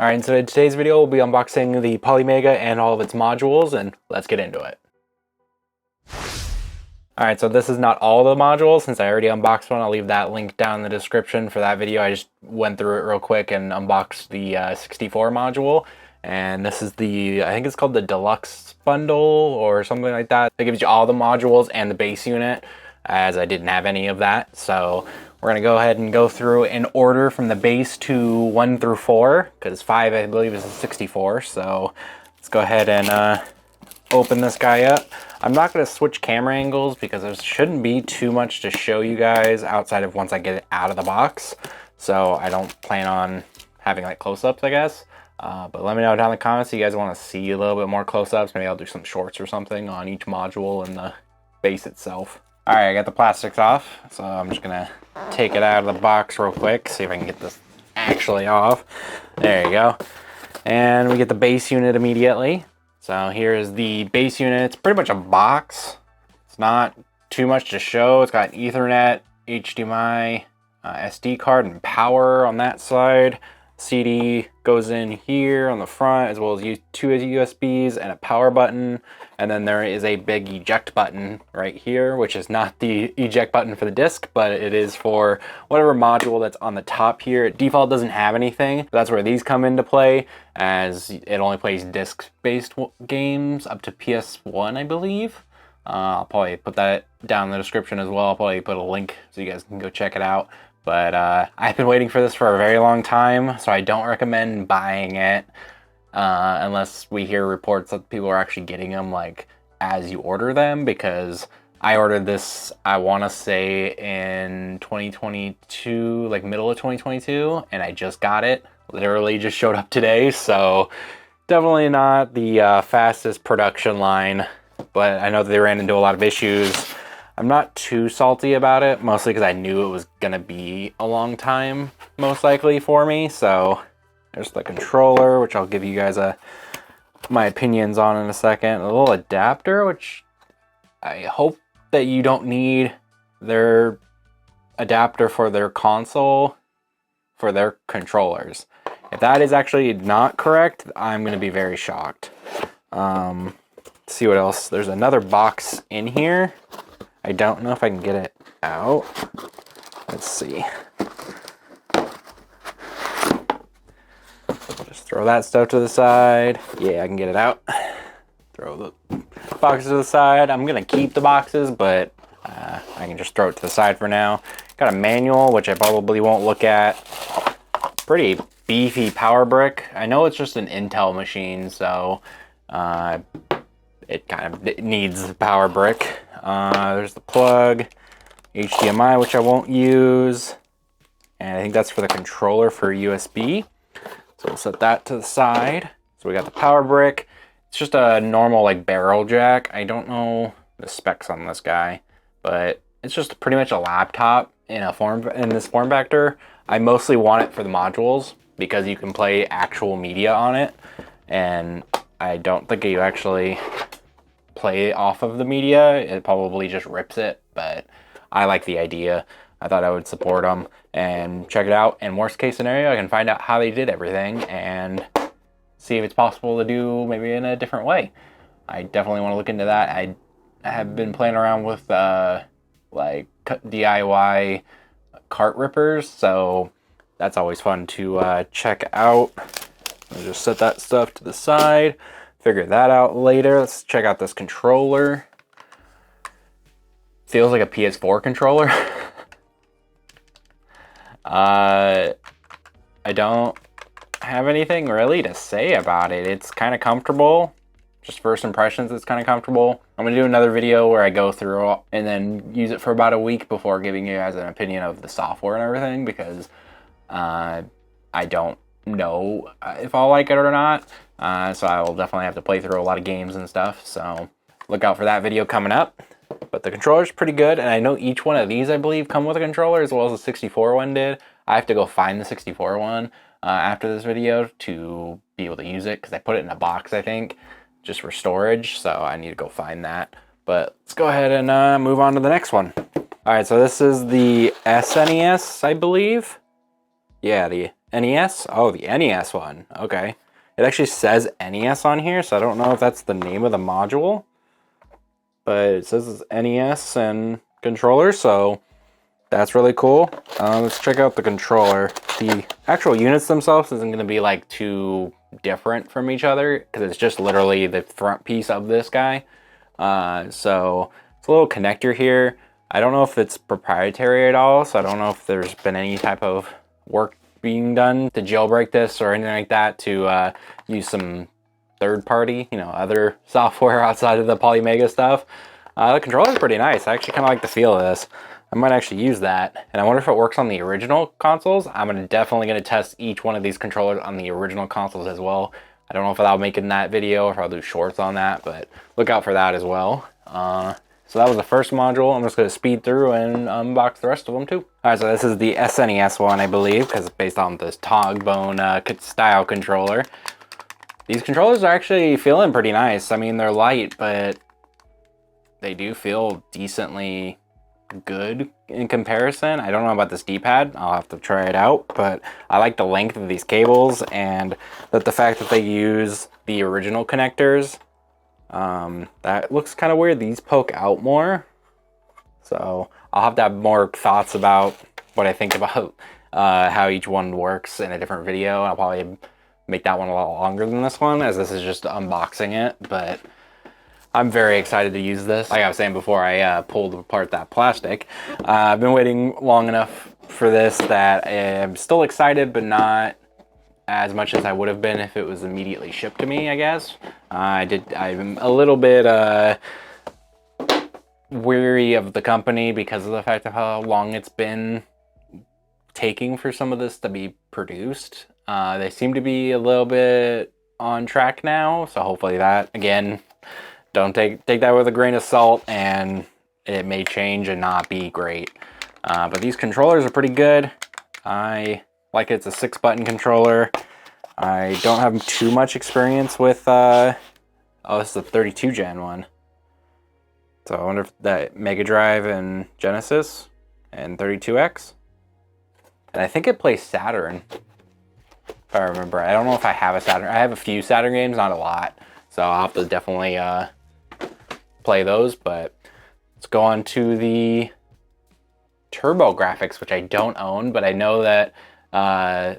Alright, so in today's video we'll be unboxing the Polymega and all of its modules, and let's get into it. Alright, so this is not all the modules. Since I already unboxed one, I'll leave that link down in the description for that video. I just went through it real quick and unboxed the 64 module. And this is the, I think it's called the Deluxe bundle or something like that. It gives you all the modules and the base unit, as I didn't have any of that. So we're gonna go ahead and go through in order from the base to 1 through 4, because 5 I believe is a 64. So let's go ahead and open this guy up. I'm not gonna switch camera angles because there shouldn't be too much to show you guys outside of once I get it out of the box. So I don't plan on having like close-ups, I guess. But let me know down in the comments if you guys want to see a little bit more close-ups. Maybe I'll do some shorts or something on each module and the base itself. Alright, I got the plastics off, so I'm just gonna take it out of the box real quick, see if I can get this actually off. There you go. And we get the base unit immediately. So here is the base unit. It's pretty much a box. It's not too much to show. It's got Ethernet, HDMI, SD card, and power on that side. CD goes in here on the front, as well as 2 USBs and a power button. And then there is a big eject button right here, which is not the eject button for the disc, but it is for whatever module that's on the top here. Default doesn't have anything. That's where these come into play, as it only plays disc-based games up to PS1, I believe. I'll probably put that down in the description as well. I'll probably put a link so you guys can go check it out. But I've been waiting for this for a very long time, so I don't recommend buying it unless we hear reports that people are actually getting them like as you order them, because I ordered this, I want to say in 2022, like middle of 2022, and I just got it. Literally just showed up today, so definitely not the fastest production line, but I know that they ran into a lot of issues. I'm not too salty about it, mostly because I knew it was gonna be a long time, most likely, for me. So there's the controller, which I'll give you guys my opinions on in a second. A little adapter, which I hope that you don't need their adapter for their console for their controllers. If that is actually not correct, I'm gonna be very shocked. Let's see what else. There's another box in here. I don't know if I can get it out. Let's see. Just throw that stuff to the side. Yeah, I can get it out. Throw the boxes to the side. I'm gonna keep the boxes, but I can just throw it to the side for now. Got a manual, which I probably won't look at. Pretty beefy power brick. I know it's just an Intel machine, so it kind of needs the power brick. There's the plug, HDMI, which I won't use, and I think that's for the controller for USB. So we'll set that to the side. So we got the power brick. It's just a normal like barrel jack. I don't know the specs on this guy, but it's just pretty much a laptop in this form factor. I mostly want it for the modules because you can play actual media on it, and I don't think you actually play off of the media. It probably just rips it, but I like the idea. I thought I would support them and check it out. And worst case scenario, I can find out how they did everything and see if it's possible to do maybe in a different way. I definitely want to look into that. I have been playing around with like DIY cart rippers, so that's always fun to check out. I'll just set that stuff to the side. Figure that out later. Let's check out this controller. Feels like a PS4 controller. I don't have anything really to say about it. It's kind of comfortable. Just first impressions, it's kind of comfortable. I'm going to do another video where I go through and then use it for about a week before giving you guys an opinion of the software and everything, because I don't know if I'll like it or not. So I will definitely have to play through a lot of games and stuff. So look out for that video coming up. But the controller's pretty good, and I know each one of these, I believe, come with a controller, as well as the 64 one did. I have to go find the 64 one after this video to be able to use it, because I put it in a box, I think, just for storage. So I need to go find that. But let's go ahead and move on to the next one. All right, so this is the SNES, I believe. Yeah, the NES? Oh, the NES one. Okay. It actually says NES on here, so I don't know if that's the name of the module. But it says it's NES and controller, so that's really cool. Let's check out the controller. The actual units themselves isn't going to be like too different from each other because it's just literally the front piece of this guy. So it's a little connector here. I don't know if it's proprietary at all, so I don't know if there's been any type of work being done to jailbreak this or anything like that to use some third-party, other software outside of the Polymega stuff. The controller's pretty nice. I actually kind of like the feel of this. I might actually use that, and I wonder if it works on the original consoles. I'm definitely going to test each one of these controllers on the original consoles as well. I don't know if I'll make it in that video or if I'll do shorts on that, but look out for that as well. So that was the first module. I'm just going to speed through and unbox the rest of them too. Alright, so this is the SNES one, I believe, because it's based on this Togbone style controller. These controllers are actually feeling pretty nice. I mean, they're light, but they do feel decently good in comparison. I don't know about this D-pad. I'll have to try it out, but I like the length of these cables and that the fact that they use the original connectors. That looks kind of weird. These poke out more. So I'll have to have more thoughts about what I think about how each one works in a different video. I'll probably make that one a lot longer than this one, as this is just unboxing it, but I'm very excited to use this. Like I was saying before, I pulled apart that plastic. I've been waiting long enough for this that I'm still excited, but not as much as I would have been if it was immediately shipped to me, I guess. I'm a little bit weary of the company because of the fact of how long it's been taking for some of this to be produced. They seem to be a little bit on track now, so hopefully that, again, don't take that with a grain of salt, and it may change and not be great. But these controllers are pretty good. I like it's a 6-button controller. I don't have too much experience with, oh, this is the 32 gen one. So I wonder if that Mega Drive and Genesis and 32X. And I think it plays Saturn, if I remember. I don't know if I have a Saturn. I have a few Saturn games, not a lot. So I'll have to definitely play those, but let's go on to the TurboGrafx, which I don't own, but I know that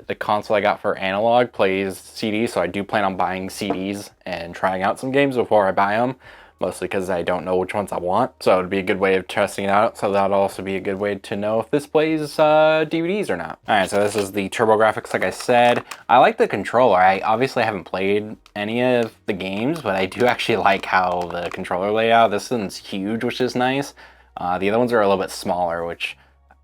the console I got for analog plays CDs, so I do plan on buying CDs and trying out some games before I buy them, mostly because I don't know which ones I want, so it would be a good way of testing it out, so that'll also be a good way to know if this plays DVDs or not. Alright, so this is the TurboGrafx, like I said. I like the controller. I obviously haven't played any of the games, but I do actually like how the controller layout. This one's huge, which is nice. The other ones are a little bit smaller, which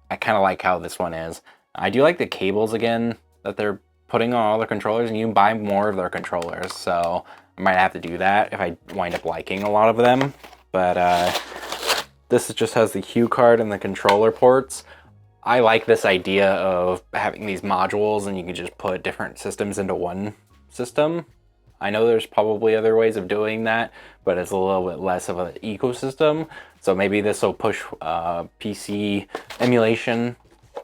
I kind of like how this one is. I do like the cables, again, that they're putting on all their controllers, and you can buy more of their controllers, so I might have to do that if I wind up liking a lot of them. But this just has the Hue card and the controller ports. I like this idea of having these modules and you can just put different systems into one system. I know there's probably other ways of doing that, but it's a little bit less of an ecosystem. So maybe this will push PC emulation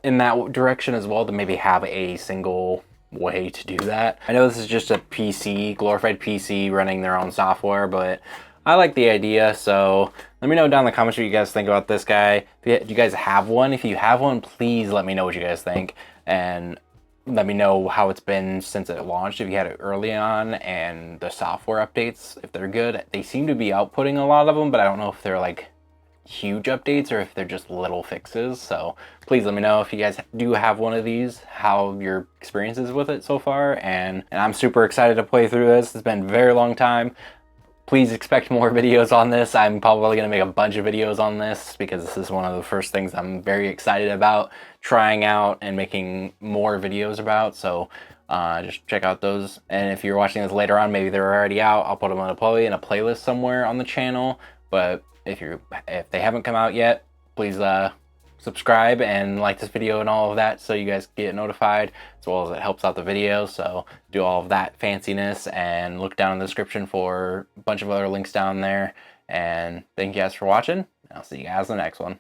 in that direction as well, to maybe have a single way to do that. I know this is just a PC, glorified PC running their own software, but I like the idea. So let me know down in the comments what you guys think about this guy. Do you guys have one? If you have one, please let me know what you guys think, and let me know how it's been since it launched, if you had it early on, and the software updates, if they're good. They seem to be outputting a lot of them, but I don't know if they're like huge updates or if they're just little fixes. So please let me know if you guys do have one of these, how your experience is with it so far. And I'm super excited to play through this. It's been a very long time. Please expect more videos on this. I'm probably going to make a bunch of videos on this because this is one of the first things I'm very excited about trying out and making more videos about. So just check out those. And if you're watching this later on, maybe they're already out. I'll put them in a playlist somewhere on the channel. But if they haven't come out yet, please subscribe and like this video and all of that, so you guys get notified, as well as it helps out the video. So do all of that fanciness, and look down in the description for a bunch of other links down there. And thank you guys for watching. I'll see you guys in the next one.